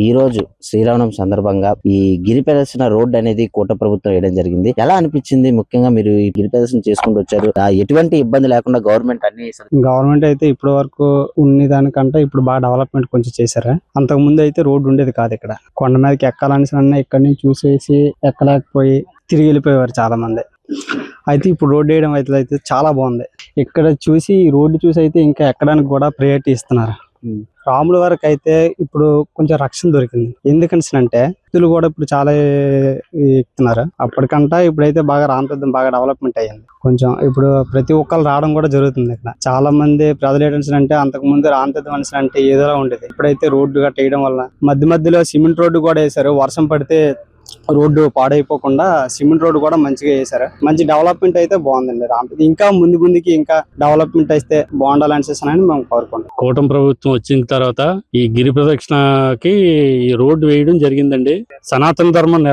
ఈ రోజు శ్రీరామనవమి సందర్భంగా ఈ గిరి ప్రదర్శన రోడ్ అనేది కూట ప్రభుత్వం వేయడం జరిగింది. ఎలా అనిపించింది? ముఖ్యంగా మీరు ఈ గిరి ప్రదర్శన చేసుకుంటూ వచ్చారు, ఎటువంటి ఇబ్బంది లేకుండా గవర్నమెంట్ అయితే ఇప్పటి వరకు ఉన్న దానికంటే ఇప్పుడు బాగా డెవలప్మెంట్ కొంచెం చేశారా. అంతకు ముందు అయితే రోడ్డు ఉండేది కాదు. ఇక్కడ కొండ మీదకి ఎక్కాలని ఇక్కడ నుంచి చూసేసి ఎక్కలేకపోయి తిరిగి వెళ్ళిపోయేవారు చాలా మంది. అయితే ఇప్పుడు రోడ్డు వేయడం అయితే చాలా బాగుంది. ఇక్కడ చూసి ఈ రోడ్డు చూసి అయితే ఇంకా ఎక్కడానికి కూడా ప్రయారిటీ ఇస్తున్నారు. రాముల వరకు అయితే ఇప్పుడు కొంచెం రక్షణ దొరికింది. ఎందుకంటే భక్తులు కూడా ఇప్పుడు చాలా ఎక్కుతున్నారు. అప్పటికంటే ఇప్పుడైతే బాగా రామతీర్థం బాగా డెవలప్మెంట్ అయ్యింది. కొంచెం ఇప్పుడు ప్రతి ఒక్కరు రావడం కూడా జరుగుతుంది. ఇక్కడ చాలా మంది ప్రజలు ఏంటంటే అంతకు ముందు రామతీర్థం అంటే ఏదోలా ఉండేది. ఇప్పుడైతే రోడ్డు గట్ట వేయడం వల్ల మధ్య సిమెంట్ రోడ్డు కూడా వేశారు. వర్షం పడితే రోడ్డు పాడైపోకుండా సిమెంట్ రోడ్డు కూడా మంచిగా వేశారు. మంచి డెవలప్మెంట్ అయితే బాగుందండి. రామతీర్థం ఇంకా ముందుకి ఇంకా డెవలప్మెంట్ అయితే బాగుండాలనిపిస్తున్నాయని మేము కోరుకుంటాం. కూటమి ప్రభుత్వం వచ్చిన తర్వాత ఈ గిరి ప్రదక్షిణకి ఈ రోడ్డు వేయడం జరిగిందండి. సనాతన ధర్మం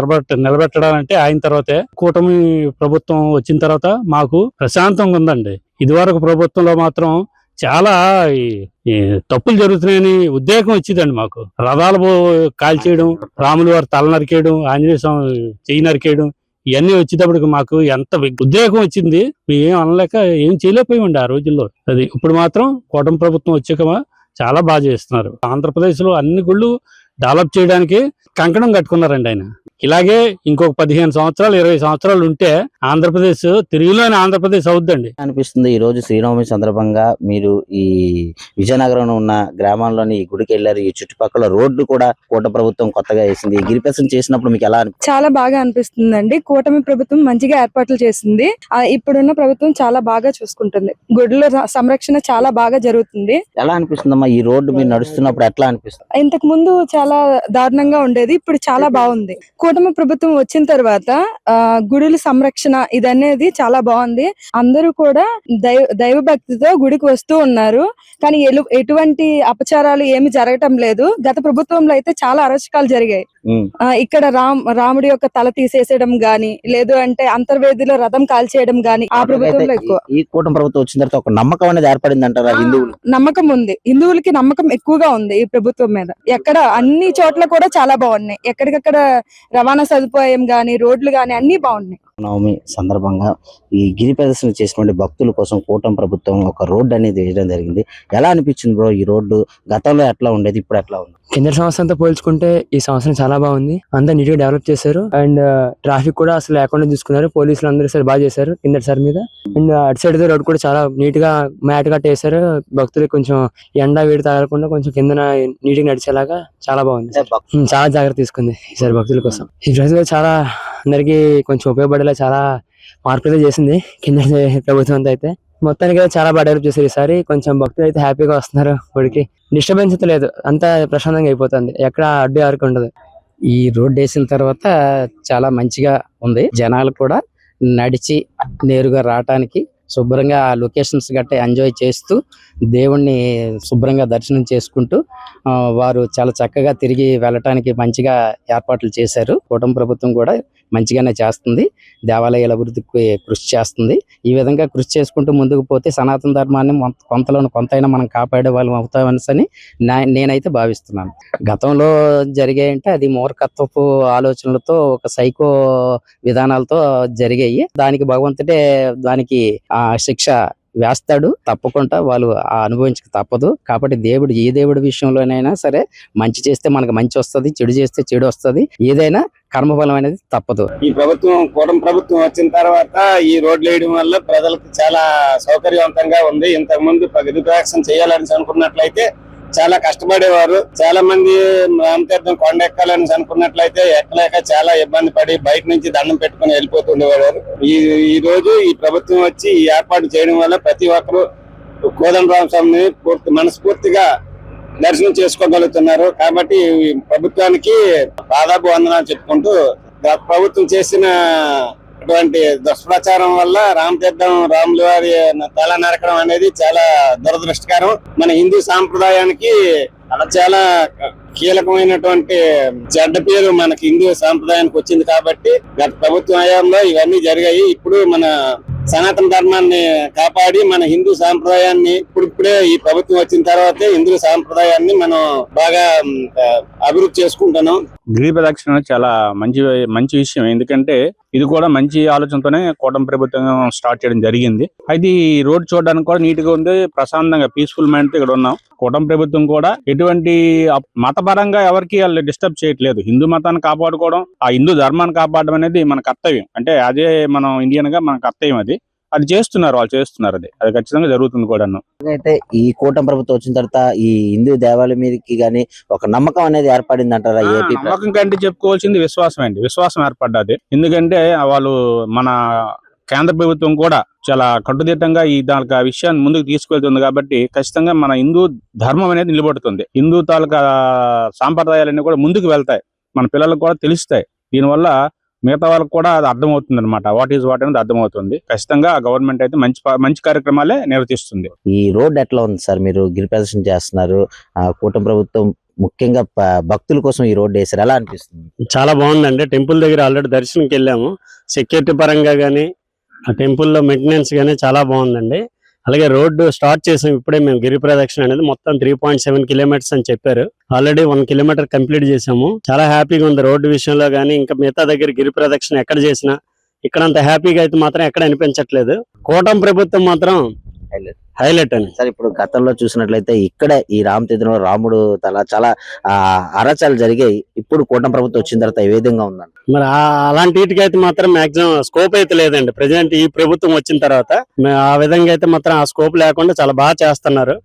నిలబెట్టడాలంటే ఆయన తర్వాతే కూటమి ప్రభుత్వం వచ్చిన తర్వాత మాకు ప్రశాంతంగా ఉందండి. ఇదివరకు ప్రభుత్వంలో మాత్రం చాలా తప్పులు జరుగుతున్నాయని ఉద్రేకం వచ్చిందండి. మాకు రథాలు కాల్చేయడం, రాముల వారి తల నరికేయడం, ఆంజనేయ స్వామి చెయ్యి నరికేయడం, ఇవన్నీ వచ్చేటప్పటికి మాకు ఎంత ఉద్రేకం వచ్చింది. మేము అనలేక ఏం చేయలేకపోయామండి ఆ రోజుల్లో. అది ఇప్పుడు మాత్రం కూటమి ప్రభుత్వం వచ్చాక చాలా బాగా చేస్తున్నారు. ఆంధ్రప్రదేశ్ లో అన్ని గుళ్ళు డెవలప్ చేయడానికి కంకణం కట్టుకున్నారండి ఆయన. ఇలాగే ఇంకొక 15 సంవత్సరాలు 20 సంవత్సరాలు ఉంటే ఆంధ్రప్రదేశ్ తిరుగులోని ఆంధ్రప్రదేశ్ అవుద్దండి అనిపిస్తుంది. ఈ రోజు శ్రీరామనవమి సందర్భంగా మీరు ఈ విజయనగరంలో ఉన్న గ్రామాల్లోని ఈ గుడికి వెళ్ళారు. ఈ చుట్టుపక్కల రోడ్డు కూడా కూట ప్రభుత్వం కొత్తగా వేసింది. గిరి ప్రదర్శన చేసినప్పుడు మీకు ఎలా చాలా బాగా అనిపిస్తుందండి. కూటమి ప్రభుత్వం మంచిగా ఏర్పాట్లు చేసింది. ఇప్పుడున్న ప్రభుత్వం చాలా బాగా చూసుకుంటుంది. గుడిలో సంరక్షణ చాలా బాగా జరుగుతుంది. ఎలా అనిపిస్తుందమ్మా ఈ రోడ్డు మీరు నడుస్తున్నప్పుడు? ఎట్లా అనిపిస్తుంది? ఇంతకు ముందు చాలా దారుణంగా ఉండేది, ఇప్పుడు చాలా బాగుంది. కూటమి ప్రభుత్వం వచ్చిన తర్వాత గుడుల సంరక్షణ ఇదనేది చాలా బాగుంది. అందరూ కూడా దైవ భక్తితో గుడికి వస్తూ ఉన్నారు. కానీ ఎటువంటి అపచారాలు ఏమి జరగటం లేదు. గత ప్రభుత్వంలో అయితే చాలా అరాచకాలు జరిగాయి. ఇక్కడ రాముడి యొక్క తల తీసేసేయడం గాని, లేదు అంటే అంతర్వేదిలో రథం కాల్చేయడం గాని ఆ ప్రభుత్వంలో ఎక్కువ. ఈ కూటమి ప్రభుత్వం వచ్చిన తర్వాత ఒక నమ్మకం అనేది ఏర్పడింది అంటారా? హిందువులు నమ్మకం ఉంది. హిందువులకి నమ్మకం ఎక్కువగా ఉంది ఈ ప్రభుత్వం మీద. ఎక్కడ అన్ని చోట్ల కూడా చాలా బాగున్నాయి. ఎక్కడికక్కడ రవాణా సదుపాయం గాని, రోడ్లు గాని అన్ని బాగున్నాయి. నవమి సందర్భంగా ఈ గిరి ప్రదర్శన చేసినటువంటి భక్తుల కోసం కూటమి ప్రభుత్వం ఒక రోడ్డు అనేది వేయడం జరిగింది. ఎలా అనిపించింది బ్రో? ఈ రోడ్డు గతంలో ఎట్లా ఉండేది, ఇప్పుడు ఎట్లా ఉంది? కింద సంవత్సరంతో పోల్చుకుంటే ఈ సంవత్సరం చాలా బాగుంది. అంతా నీట్ గా డెవలప్ చేశారు. అండ్ ట్రాఫిక్ కూడా అసలు లేకుండా చూసుకున్నారు. పోలీసులు అందరూ సరే బాగా చేశారు కింద సార్ మీద. అండ్ అటు సైడ్ రోడ్ కూడా చాలా నీట్ గా మ్యాట్ గా వేశారు. భక్తులకు కొంచెం ఎండ వేడి తగలకుండా కొంచెం కింద నీట్ గా నడిచేలాగా చాలా బాగుంది. చాలా జాగ్రత్త తీసుకుంది ఈసారి భక్తుల కోసం. ఈ ప్రజలు చాలా అందరికి కొంచెం ఉపయోగపడేలా చాలా మార్పులు చేసింది కింద ప్రభుత్వం అంతా. అయితే మొత్తానికి చాలా బాగా డెవలప్ చేశారు ఈసారి. కొంచెం భక్తులు అయితే హ్యాపీగా వస్తున్నారు గుడికి. డిస్టర్బెన్స్ అయితే లేదు, అంతా ప్రశాంతంగా అయిపోతుంది. ఎక్కడ అడ్డు ఎవరికి ఉండదు. ఈ రోడ్ వేసిన తర్వాత చాలా మంచిగా ఉంది. జనాలు కూడా నడిచి నేరుగా రావటానికి శుభ్రంగా ఆ లొకేషన్స్ గట్రా ఎంజాయ్ చేస్తూ దేవుణ్ణి శుభ్రంగా దర్శనం చేసుకుంటూ వారు చాలా చక్కగా తిరిగి వెళ్ళటానికి మంచిగా ఏర్పాట్లు చేశారు. కూటమి ప్రభుత్వం కూడా మంచిగానే చేస్తుంది. దేవాలయాల అభివృద్ధికి కృషి చేస్తుంది. ఈ విధంగా కృషి చేసుకుంటూ ముందుకు పోతే సనాతన ధర్మాన్ని కొంతైనా మనం కాపాడే వాళ్ళం అవుతామని నేనైతే భావిస్తున్నాను. గతంలో జరిగాయంటే అది మూర్ఖత్వపు ఆలోచనలతో ఒక సైకో విధానాలతో జరిగాయి. దానికి భగవంతుడే దానికి శిక్ష వేస్తాడు. తప్పకుండా వాళ్ళు అనుభవించక తప్పదు. కాబట్టి ఏ దేవుడి విషయంలోనైనా సరే మంచి చేస్తే మనకు మంచి వస్తుంది, చెడు చేస్తే చెడు వస్తుంది. ఏదైనా కర్మఫలం అనేది తప్పదు. ఈ కూటమి ప్రభుత్వం వచ్చిన తర్వాత ఈ రోడ్లు వేయడం వల్ల ప్రజలకు చాలా సౌకర్యవంతంగా ఉంది. ఇంతకు ముందు గిరి ప్రదక్షిణ చేయాలని అనుకున్నట్లయితే చాలా కష్టపడేవారు. చాలా మంది రామతీర్థం కొండ ఎక్కాలని అనుకున్నట్లయితే ఎక్కలేక చాలా ఇబ్బంది పడి బయట నుంచి దండం పెట్టుకుని వెళ్ళిపోతుండేవారు. ఈ రోజు ఈ ప్రభుత్వం వచ్చి ఈ ఏర్పాటు చేయడం వల్ల ప్రతి ఒక్కరు కోదండరామ స్వామిని మనస్ఫూర్తిగా దర్శనం చేసుకోగలుగుతున్నారు. కాబట్టి ప్రభుత్వానికి దాదాపు వందనాలు చెప్పుకుంటూ ప్రభుత్వం చేసిన అటువంటి దుష్ప్రచారం వల్ల రామతీర్థం రాముల వారి తల నరకడం అనేది చాలా దురదృష్టకరం. మన హిందూ సాంప్రదాయానికి చాలా కీలకమైనటువంటి చెడ్డ పేరు మనకి హిందూ సాంప్రదాయానికి వచ్చింది. కాబట్టి గత ప్రభుత్వ హయాంలో ఇవన్నీ జరిగాయి. ఇప్పుడు మన సనాతన ధర్మాన్ని కాపాడి మన హిందూ సాంప్రదాయాన్ని ఇప్పుడిప్పుడే ఈ ప్రభుత్వం వచ్చిన తర్వాతే హిందూ సాంప్రదాయాన్ని మనం బాగా అభివృద్ధి చేసుకుంటున్నాం. గిరి ప్రదక్షిణ చాలా మంచి విషయం. ఎందుకంటే ఇది కూడా మంచి ఆలోచనతోనే కూటమి ప్రభుత్వం స్టార్ట్ చేయడం జరిగింది. అయితే ఈ రోడ్ చూడడానికి కూడా నీట్ గా ఉంది, ప్రశాంతంగా పీస్ఫుల్ మైండ్ తో ఇక్కడ ఉన్నాం. కూటమి ప్రభుత్వం కూడా ఎటువంటి మతపరంగా ఎవరికి వాళ్ళు డిస్టర్బ్ చేయట్లేదు. హిందూ మతాన్ని కాపాడుకోవడం, ఆ హిందూ ధర్మాన్ని కాపాడడం అనేది మన కర్తవ్యం. అంటే అదే మనం ఇండియన్ గా మన కర్తవ్యం. అది చేస్తున్నారు, వాళ్ళు చేస్తున్నారు. అది ఖచ్చితంగా జరుగుతుంది కూడా. అయితే ఈ కూటమి ప్రభుత్వం వచ్చిన తర్వాత ఈ హిందూ దేవాలయం మీదకి గానీ ఒక నమ్మకం అనేది ఏర్పడింది అంటారా? ఏపీ నమ్మకం కంటే చెప్పుకోవాల్సింది విశ్వాసం అండి. విశ్వాసం ఏర్పడ్డది. ఎందుకంటే వాళ్ళు మన కేంద్ర ప్రభుత్వం కూడా చాలా కట్టుదిట్టంగా దానికి ఆ విషయాన్ని ముందుకు తీసుకెళ్తుంది కాబట్టి ఖచ్చితంగా మన హిందూ ధర్మం అనేది నిలబడుతుంది. హిందూ తాలూకా సాంప్రదాయాలన్నీ కూడా ముందుకు వెళ్తాయి, మన పిల్లలకు కూడా తెలుస్తాయి. దీనివల్ల మిగతా వాళ్ళకి కూడా అది అర్థమవుతుంది అనమాట. వాట్ ఈజ్ వాట్ అనేది అర్థమవుతుంది. ఖచ్చితంగా గవర్నమెంట్ అయితే మంచి కార్యక్రమాలే నిర్వహిస్తుంది. ఈ రోడ్ ఎట్లా ఉంది సార్? మీరు గిరి ప్రదర్శన చేస్తున్నారు, కూటమి ప్రభుత్వం ముఖ్యంగా భక్తుల కోసం ఈ రోడ్ వేసారు, ఎలా అనిపిస్తుంది? చాలా బాగుందండి. టెంపుల్ దగ్గర ఆల్రెడీ దర్శనంకి వెళ్ళాము. సెక్యూరిటీ పరంగా కానీ ఆ టెంపుల్లో మెయింటెనెన్స్ కానీ చాలా బాగుందండి. అలాగే రోడ్డు స్టార్ట్ చేసాం ఇప్పుడే మేము. గిరి ప్రదక్షిణ అనేది మొత్తం 3.7 కిలోమీటర్స్ అని చెప్పారు. ఆల్రెడీ 1 కిలోమీటర్ కంప్లీట్ చేసాము. చాలా హ్యాపీగా ఉంది రోడ్డు విషయంలో కానీ. ఇంకా మిగతా దగ్గర గిరి ప్రదక్షిణ ఎక్కడ చేసినా ఇక్కడ అంత హ్యాపీగా అయితే మాత్రం ఎక్కడ అనిపించట్లేదు. కూటమి ప్రభుత్వం మాత్రం హైలైట్ అని సార్. ఇప్పుడు గతంలో చూసినట్లయితే ఇక్కడే ఈ రామతీర్థంలో రాముడు చాలా అరచాలు జరిగాయి. ఇప్పుడు కూటమి ప్రభుత్వం వచ్చిన తర్వాత ఏ విధంగా ఉందండి? మరి అలాంటి వీటికి అయితే మాత్రం మాక్సిమం స్కోప్ అయితే లేదండి. ప్రజెంట్ ఈ ప్రభుత్వం వచ్చిన తర్వాత ఆ విధంగా అయితే మాత్రం ఆ స్కోప్ లేకుండా చాలా బాగా చేస్తున్నారు.